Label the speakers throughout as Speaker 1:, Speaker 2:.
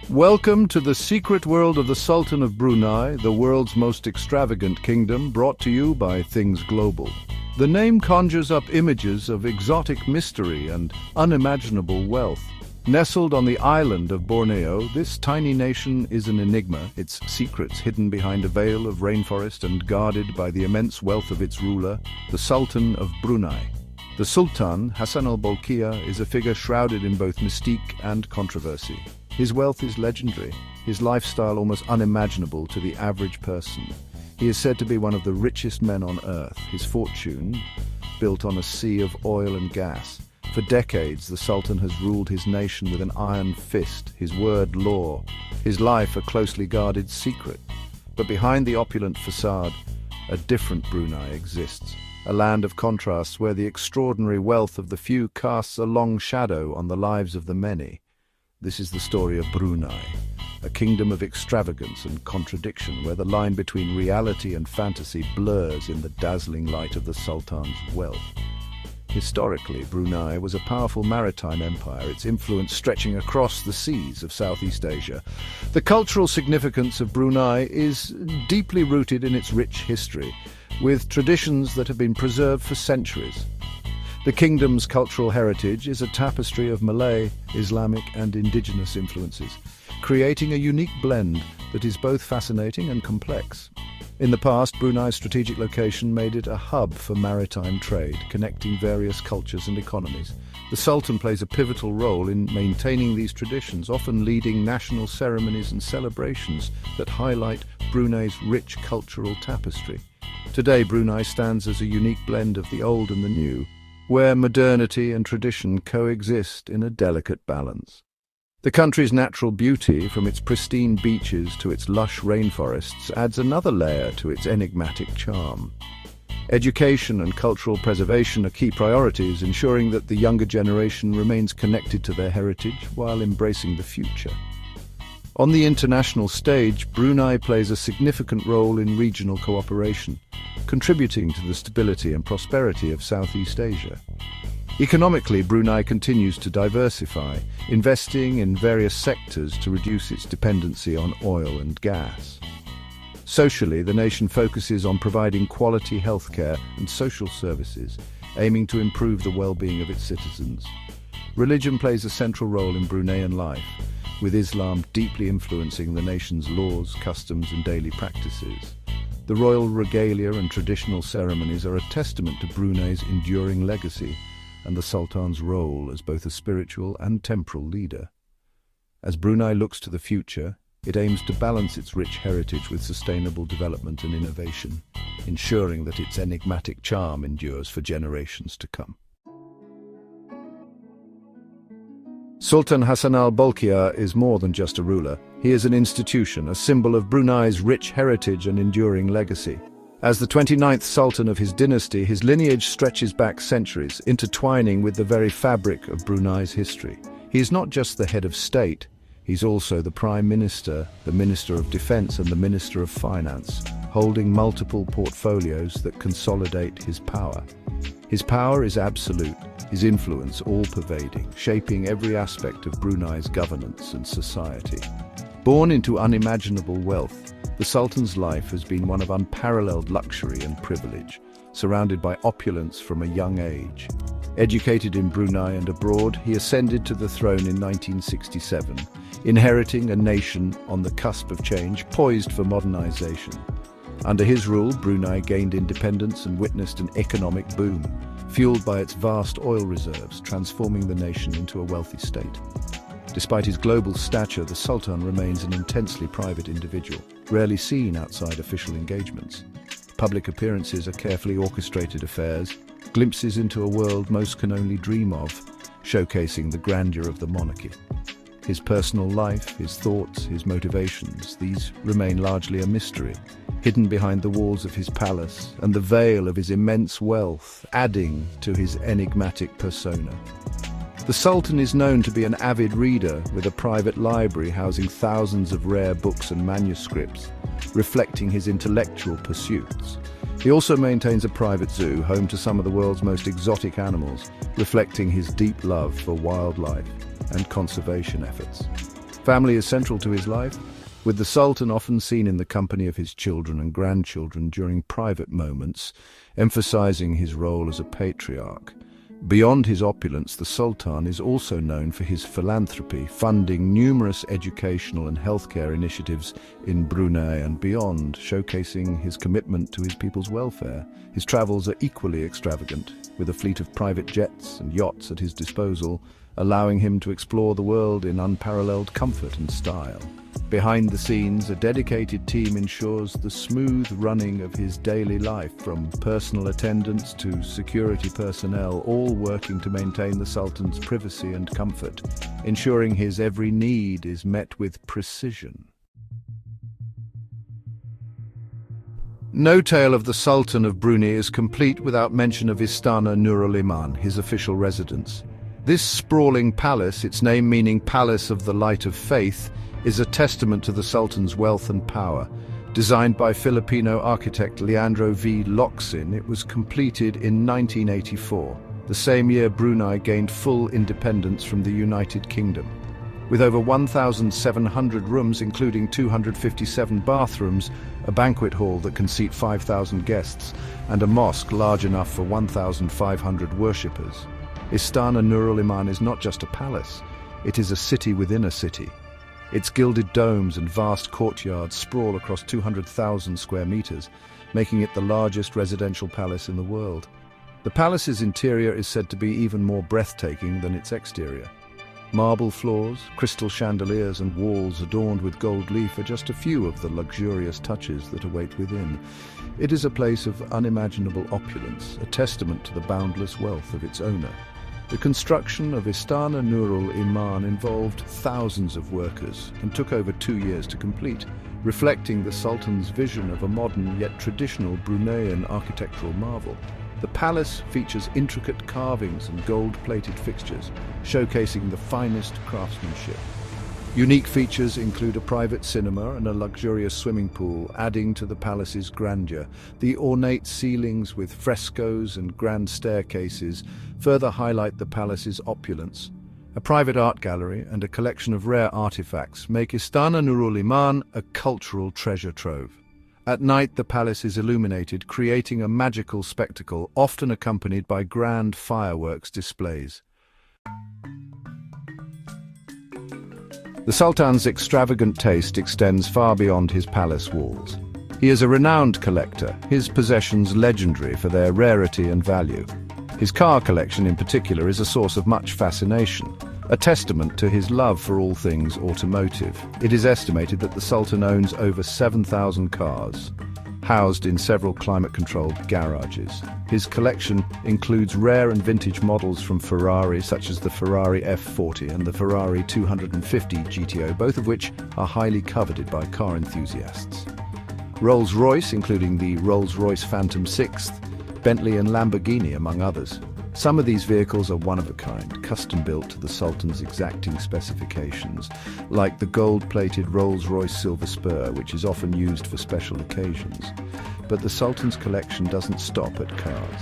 Speaker 1: Welcome to the secret world of the Sultan of Brunei, the world's most extravagant kingdom, brought to you by Things Global. The name conjures up images of exotic mystery and unimaginable wealth. Nestled on the island of Borneo, this tiny nation is an enigma, its secrets hidden behind a veil of rainforest and guarded by the immense wealth of its ruler, the Sultan of Brunei. The Sultan, Hassan al-Bolkiah, is a figure shrouded in both mystique and controversy. His wealth is legendary, his lifestyle almost unimaginable to the average person. He is said to be one of the richest men on earth, his fortune built on a sea of oil and gas. For decades, the Sultan has ruled his nation with an iron fist, his word law, his life a closely guarded secret. But behind the opulent facade, a different Brunei exists, a land of contrasts where the extraordinary wealth of the few casts a long shadow on the lives of the many. This is the story of Brunei, a kingdom of extravagance and contradiction where the line between reality and fantasy blurs in the dazzling light of the Sultan's wealth. Historically, Brunei was a powerful maritime empire, its influence stretching across the seas of Southeast Asia. The cultural significance of Brunei is deeply rooted in its rich history, with traditions that have been preserved for centuries. The kingdom's cultural heritage is a tapestry of Malay, Islamic and indigenous influences, creating a unique blend that is both fascinating and complex. In the past, Brunei's strategic location made it a hub for maritime trade, connecting various cultures and economies. The Sultan plays a pivotal role in maintaining these traditions, often leading national ceremonies and celebrations that highlight Brunei's rich cultural tapestry. Today, Brunei stands as a unique blend of the old and the new, where modernity and tradition coexist in a delicate balance. The country's natural beauty, from its pristine beaches to its lush rainforests, adds another layer to its enigmatic charm. Education and cultural preservation are key priorities, ensuring that the younger generation remains connected to their heritage while embracing the future. On the international stage, Brunei plays a significant role in regional cooperation, contributing to the stability and prosperity of Southeast Asia. Economically, Brunei continues to diversify, investing in various sectors to reduce its dependency on oil and gas. Socially, the nation focuses on providing quality healthcare and social services, aiming to improve the well-being of its citizens. Religion plays a central role in Bruneian life, with Islam deeply influencing the nation's laws, customs and daily practices. The royal regalia and traditional ceremonies are a testament to Brunei's enduring legacy and the Sultan's role as both a spiritual and temporal leader. As Brunei looks to the future, it aims to balance its rich heritage with sustainable development and innovation, ensuring that its enigmatic charm endures for generations to come. Sultan Hassan al-Bolkiah is more than just a ruler. He is an institution, a symbol of Brunei's rich heritage and enduring legacy. As the 29th Sultan of his dynasty, his lineage stretches back centuries, intertwining with the very fabric of Brunei's history. He is not just the head of state, he's also the Prime Minister, the Minister of Defense and the Minister of Finance, holding multiple portfolios that consolidate his power. His power is absolute, his influence all-pervading, shaping every aspect of Brunei's governance and society. Born into unimaginable wealth, the Sultan's life has been one of unparalleled luxury and privilege, surrounded by opulence from a young age. Educated in Brunei and abroad, he ascended to the throne in 1967, inheriting a nation on the cusp of change, poised for modernization. Under his rule, Brunei gained independence and witnessed an economic boom, fueled by its vast oil reserves, transforming the nation into a wealthy state. Despite his global stature, the Sultan remains an intensely private individual, rarely seen outside official engagements. Public appearances are carefully orchestrated affairs, glimpses into a world most can only dream of, showcasing the grandeur of the monarchy. His personal life, his thoughts, his motivations, these remain largely a mystery, hidden behind the walls of his palace and the veil of his immense wealth, adding to his enigmatic persona. The Sultan is known to be an avid reader, with a private library housing thousands of rare books and manuscripts, reflecting his intellectual pursuits. He also maintains a private zoo, home to some of the world's most exotic animals, reflecting his deep love for wildlife and conservation efforts. Family is central to his life, with the Sultan often seen in the company of his children and grandchildren during private moments, emphasizing his role as a patriarch. Beyond his opulence, the Sultan is also known for his philanthropy, funding numerous educational and healthcare initiatives in Brunei and beyond, showcasing his commitment to his people's welfare. His travels are equally extravagant, with a fleet of private jets and yachts at his disposal, allowing him to explore the world in unparalleled comfort and style. Behind the scenes, a dedicated team ensures the smooth running of his daily life, from personal attendants to security personnel, all working to maintain the Sultan's privacy and comfort, ensuring his every need is met with precision. No tale of the Sultan of Brunei is complete without mention of Istana Nurul Iman, his official residence. This sprawling palace, its name meaning Palace of the Light of Faith, is a testament to the Sultan's wealth and power. Designed by Filipino architect Leandro V. Locsin, it was completed in 1984, the same year Brunei gained full independence from the United Kingdom. With over 1,700 rooms, including 257 bathrooms, a banquet hall that can seat 5,000 guests, and a mosque large enough for 1,500 worshippers, Istana Nurul Iman is not just a palace, it is a city within a city. Its gilded domes and vast courtyards sprawl across 200,000 square meters, making it the largest residential palace in the world. The palace's interior is said to be even more breathtaking than its exterior. Marble floors, crystal chandeliers and walls adorned with gold leaf are just a few of the luxurious touches that await within. It is a place of unimaginable opulence, a testament to the boundless wealth of its owner. The construction of Istana Nurul Iman involved thousands of workers and took over 2 years to complete, reflecting the Sultan's vision of a modern yet traditional Bruneian architectural marvel. The palace features intricate carvings and gold-plated fixtures, showcasing the finest craftsmanship. Unique features include a private cinema and a luxurious swimming pool, adding to the palace's grandeur. The ornate ceilings with frescoes and grand staircases further highlight the palace's opulence. A private art gallery and a collection of rare artifacts make Istana Nurul Iman a cultural treasure trove. At night, the palace is illuminated, creating a magical spectacle, often accompanied by grand fireworks displays. The Sultan's extravagant taste extends far beyond his palace walls. He is a renowned collector, his possessions legendary for their rarity and value. His car collection in particular is a source of much fascination, a testament to his love for all things automotive. It is estimated that the Sultan owns over 7,000 cars, housed in several climate-controlled garages. His collection includes rare and vintage models from Ferrari, such as the Ferrari F40 and the Ferrari 250 GTO, both of which are highly coveted by car enthusiasts. Rolls-Royce, including the Rolls-Royce Phantom 6, Bentley and Lamborghini, among others. Some of these vehicles are one-of-a-kind, custom-built to the Sultan's exacting specifications, like the gold-plated Rolls-Royce Silver Spur, which is often used for special occasions. But the Sultan's collection doesn't stop at cars.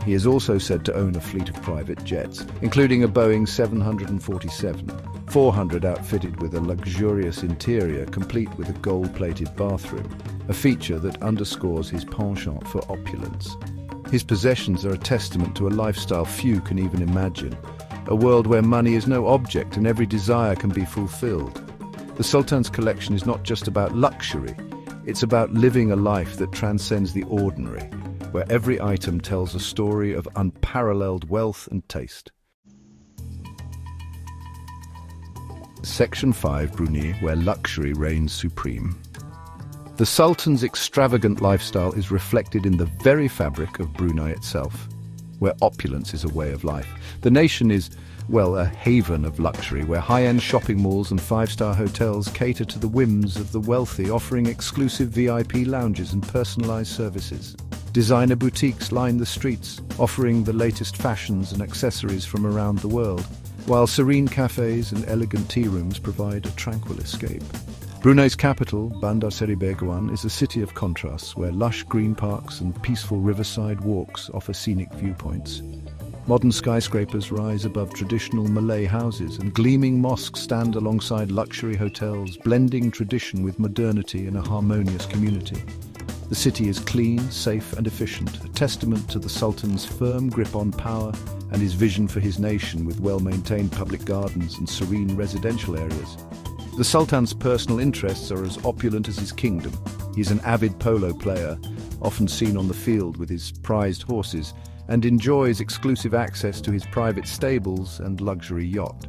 Speaker 1: He is also said to own a fleet of private jets, including a Boeing 747, 400 outfitted with a luxurious interior complete with a gold-plated bathroom, a feature that underscores his penchant for opulence. His possessions are a testament to a lifestyle few can even imagine, a world where money is no object and every desire can be fulfilled. The Sultan's collection is not just about luxury, it's about living a life that transcends the ordinary, where every item tells a story of unparalleled wealth and taste. Section 5, Brunei, where luxury reigns supreme. The Sultan's extravagant lifestyle is reflected in the very fabric of Brunei itself, where opulence is a way of life. The nation is, well, a haven of luxury, where high-end shopping malls and five-star hotels cater to the whims of the wealthy, offering exclusive VIP lounges and personalized services. Designer boutiques line the streets, offering the latest fashions and accessories from around the world, while serene cafes and elegant tea rooms provide a tranquil escape. Brunei's capital, Bandar Seri Begawan, is a city of contrasts where lush green parks and peaceful riverside walks offer scenic viewpoints. Modern skyscrapers rise above traditional Malay houses, and gleaming mosques stand alongside luxury hotels, blending tradition with modernity in a harmonious community. The city is clean, safe and efficient, a testament to the Sultan's firm grip on power and his vision for his nation, with well-maintained public gardens and serene residential areas. The Sultan's personal interests are as opulent as his kingdom. He's an avid polo player, often seen on the field with his prized horses, and enjoys exclusive access to his private stables and luxury yacht.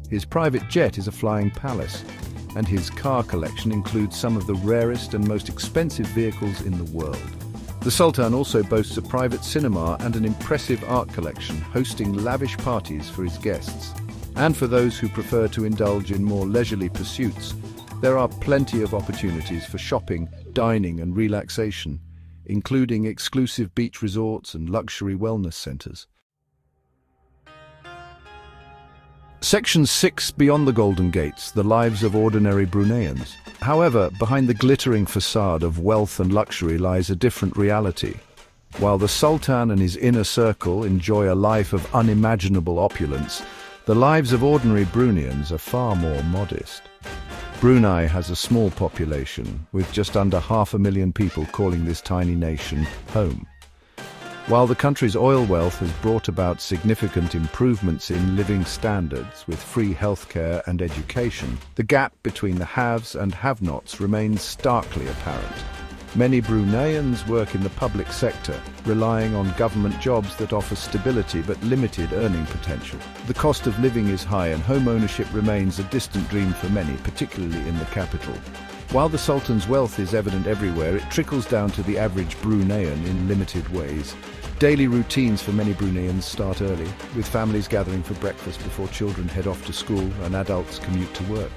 Speaker 1: His private jet is a flying palace, and his car collection includes some of the rarest and most expensive vehicles in the world. The Sultan also boasts a private cinema and an impressive art collection, hosting lavish parties for his guests. And for those who prefer to indulge in more leisurely pursuits, there are plenty of opportunities for shopping, dining and relaxation, including exclusive beach resorts and luxury wellness centers. Section 6, Beyond the Golden Gates, the lives of ordinary Bruneians. However, behind the glittering facade of wealth and luxury lies a different reality. While the Sultan and his inner circle enjoy a life of unimaginable opulence, the lives of ordinary Bruneians are far more modest. Brunei has a small population, with just under 500,000 people calling this tiny nation home. While the country's oil wealth has brought about significant improvements in living standards with free healthcare and education, the gap between the haves and have-nots remains starkly apparent. Many Bruneians work in the public sector, relying on government jobs that offer stability but limited earning potential. The cost of living is high and home ownership remains a distant dream for many, particularly in the capital. While the Sultan's wealth is evident everywhere, it trickles down to the average Bruneian in limited ways. Daily routines for many Bruneians start early, with families gathering for breakfast before children head off to school and adults commute to work.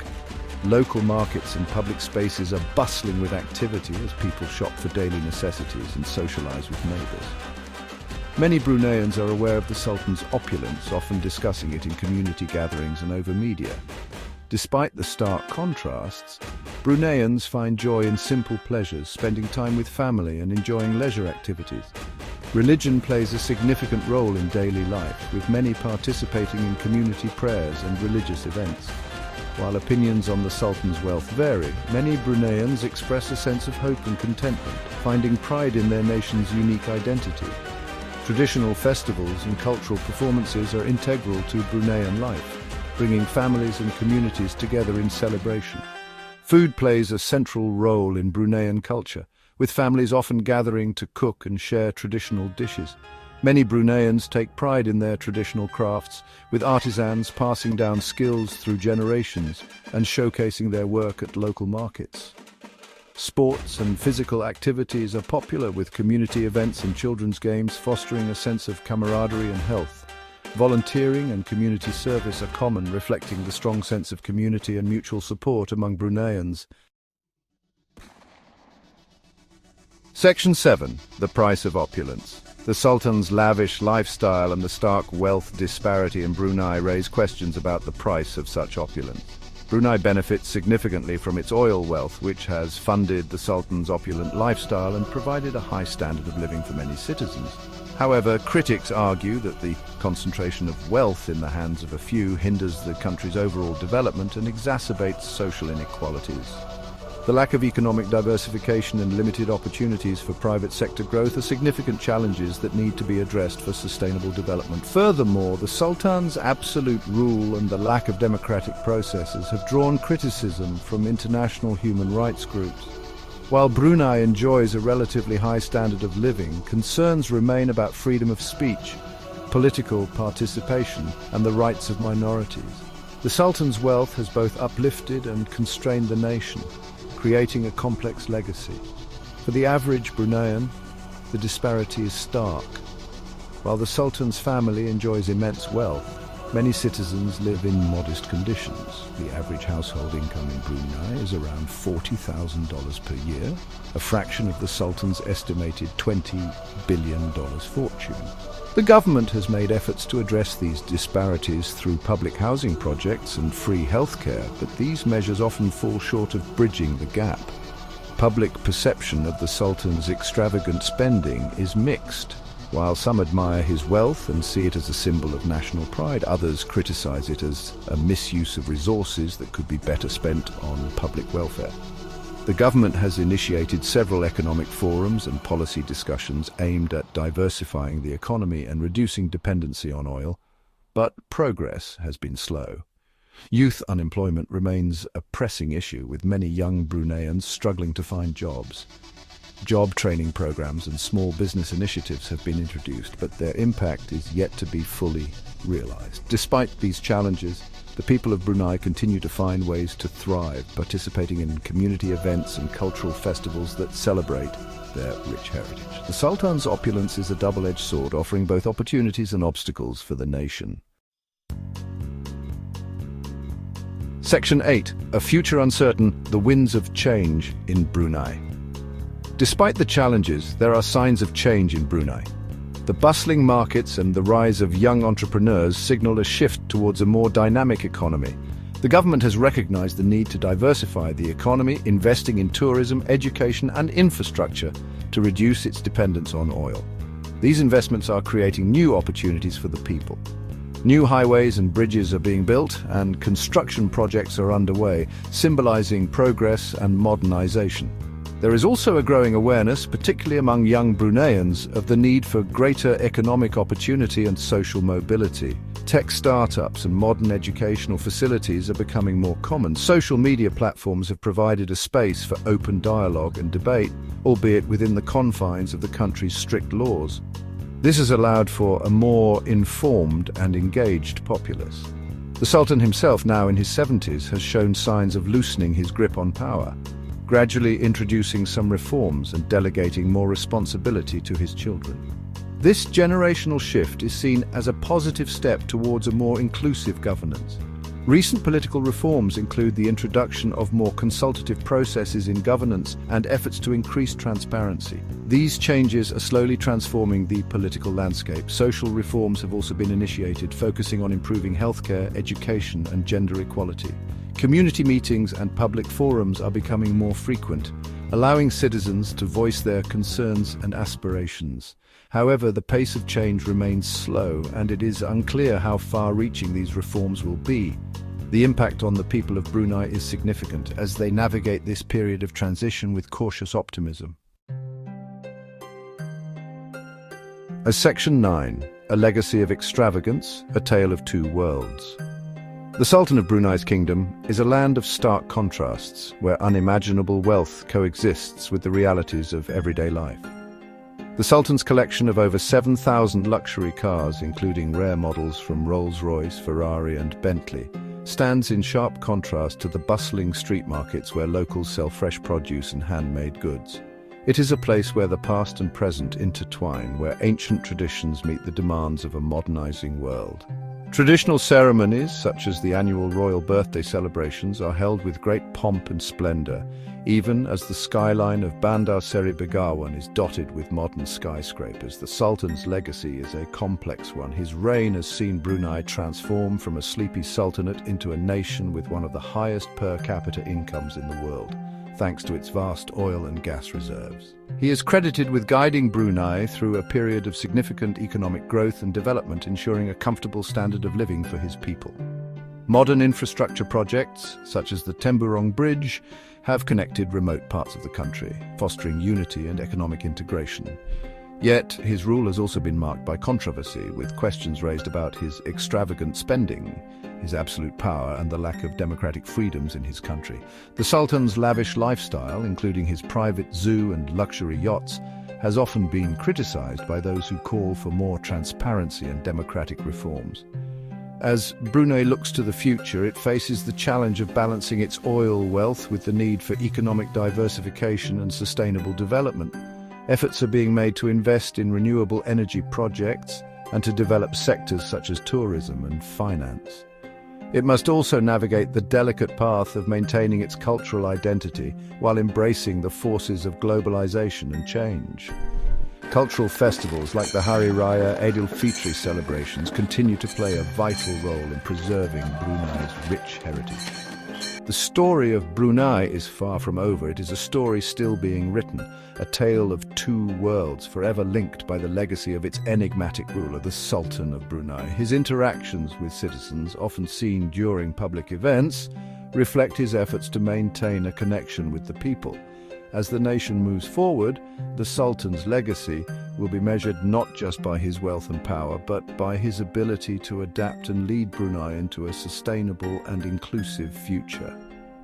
Speaker 1: Local markets and public spaces are bustling with activity as people shop for daily necessities and socialize with neighbors. Many Bruneians are aware of the Sultan's opulence, often discussing it in community gatherings and over media. Despite the stark contrasts, Bruneians find joy in simple pleasures, spending time with family and enjoying leisure activities. Religion plays a significant role in daily life, with many participating in community prayers and religious events. While opinions on the Sultan's wealth vary, many Bruneians express a sense of hope and contentment, finding pride in their nation's unique identity. Traditional festivals and cultural performances are integral to Bruneian life, bringing families and communities together in celebration. Food plays a central role in Bruneian culture, with families often gathering to cook and share traditional dishes. Many Bruneians take pride in their traditional crafts, with artisans passing down skills through generations and showcasing their work at local markets. Sports and physical activities are popular, with community events and children's games fostering a sense of camaraderie and health. Volunteering and community service are common, reflecting the strong sense of community and mutual support among Bruneians. Section 7. The Price of Opulence. The Sultan's lavish lifestyle and the stark wealth disparity in Brunei raise questions about the price of such opulence. Brunei benefits significantly from its oil wealth, which has funded the Sultan's opulent lifestyle and provided a high standard of living for many citizens. However, critics argue that the concentration of wealth in the hands of a few hinders the country's overall development and exacerbates social inequalities. The lack of economic diversification and limited opportunities for private sector growth are significant challenges that need to be addressed for sustainable development. Furthermore, the Sultan's absolute rule and the lack of democratic processes have drawn criticism from international human rights groups. While Brunei enjoys a relatively high standard of living, concerns remain about freedom of speech, political participation, and the rights of minorities. The Sultan's wealth has both uplifted and constrained the nation, creating a complex legacy. For the average Bruneian, the disparity is stark. While the Sultan's family enjoys immense wealth, many citizens live in modest conditions. The average household income in Brunei is around $40,000 per year, a fraction of the Sultan's estimated $20 billion fortune. The government has made efforts to address these disparities through public housing projects and free healthcare, but these measures often fall short of bridging the gap. Public perception of the Sultan's extravagant spending is mixed, While some admire his wealth and see it as a symbol of national pride, others criticize it as a misuse of resources that could be better spent on public welfare. The government has initiated several economic forums and policy discussions aimed at diversifying the economy and reducing dependency on oil, but progress has been slow. Youth unemployment remains a pressing issue, with many young Bruneians struggling to find jobs. Job training programs and small business initiatives have been introduced, but their impact is yet to be fully realized. Despite these challenges, the people of Brunei continue to find ways to thrive, participating in community events and cultural festivals that celebrate their rich heritage. The Sultan's opulence is a double-edged sword, offering both opportunities and obstacles for the nation. Section 8. A future uncertain, the winds of change in Brunei. Despite the challenges, there are signs of change in Brunei. The bustling markets and the rise of young entrepreneurs signal a shift towards a more dynamic economy. The government has recognized the need to diversify the economy, investing in tourism, education, and infrastructure to reduce its dependence on oil. These investments are creating new opportunities for the people. New highways and bridges are being built, and construction projects are underway, symbolizing progress and modernization. There is also a growing awareness, particularly among young Bruneians, of the need for greater economic opportunity and social mobility. Tech startups and modern educational facilities are becoming more common. Social media platforms have provided a space for open dialogue and debate, albeit within the confines of the country's strict laws. This has allowed for a more informed and engaged populace. The Sultan himself, now in his 70s, has shown signs of loosening his grip on power, gradually introducing some reforms and delegating more responsibility to his children. This generational shift is seen as a positive step towards a more inclusive governance. Recent political reforms include the introduction of more consultative processes in governance and efforts to increase transparency. These changes are slowly transforming the political landscape. Social reforms have also been initiated, focusing on improving healthcare, education, and gender equality. Community meetings and public forums are becoming more frequent, allowing citizens to voice their concerns and aspirations. However, the pace of change remains slow, and it is unclear how far-reaching these reforms will be. The impact on the people of Brunei is significant as they navigate this period of transition with cautious optimism. As Section 9, a legacy of extravagance, a tale of two worlds. The Sultan of Brunei's kingdom is a land of stark contrasts, where unimaginable wealth coexists with the realities of everyday life. The Sultan's collection of over 7,000 luxury cars, including rare models from Rolls-Royce, Ferrari, and Bentley, stands in sharp contrast to the bustling street markets where locals sell fresh produce and handmade goods. It is a place where the past and present intertwine, where ancient traditions meet the demands of a modernizing world. Traditional ceremonies, such as the annual royal birthday celebrations, are held with great pomp and splendor, even as the skyline of Bandar Seri Begawan is dotted with modern skyscrapers. The Sultan's legacy is a complex one. His reign has seen Brunei transform from a sleepy sultanate into a nation with one of the highest per capita incomes in the world, thanks to its vast oil and gas reserves. He is credited with guiding Brunei through a period of significant economic growth and development, ensuring a comfortable standard of living for his people. Modern infrastructure projects, such as the Temburong Bridge, have connected remote parts of the country, fostering unity and economic integration. Yet, his rule has also been marked by controversy, with questions raised about his extravagant spending, his absolute power, and the lack of democratic freedoms in his country. The Sultan's lavish lifestyle, including his private zoo and luxury yachts, has often been criticized by those who call for more transparency and democratic reforms. As Brunei looks to the future, it faces the challenge of balancing its oil wealth with the need for economic diversification and sustainable development. Efforts are being made to invest in renewable energy projects and to develop sectors such as tourism and finance. It must also navigate the delicate path of maintaining its cultural identity while embracing the forces of globalization and change. Cultural festivals like the Hari Raya Aidilfitri celebrations continue to play a vital role in preserving Brunei's rich heritage. The story of Brunei is far from over. It is a story still being written, a tale of two worlds forever linked by the legacy of its enigmatic ruler, the Sultan of Brunei. His interactions with citizens, often seen during public events, reflect his efforts to maintain a connection with the people. As the nation moves forward, the Sultan's legacy will be measured not just by his wealth and power, but by his ability to adapt and lead Brunei into a sustainable and inclusive future.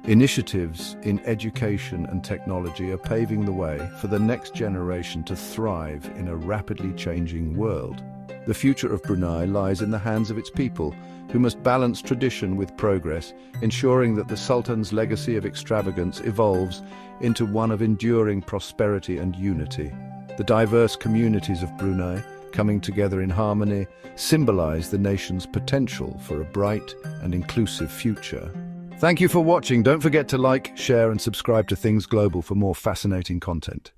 Speaker 1: Initiatives in education and technology are paving the way for the next generation to thrive in a rapidly changing world. The future of Brunei lies in the hands of its people, who must balance tradition with progress, ensuring that the Sultan's legacy of extravagance evolves into one of enduring prosperity and unity. The diverse communities of Brunei, coming together in harmony, symbolize the nation's potential for a bright and inclusive future. Thank you for watching. Don't forget to like, share, and subscribe to Things Global for more fascinating content.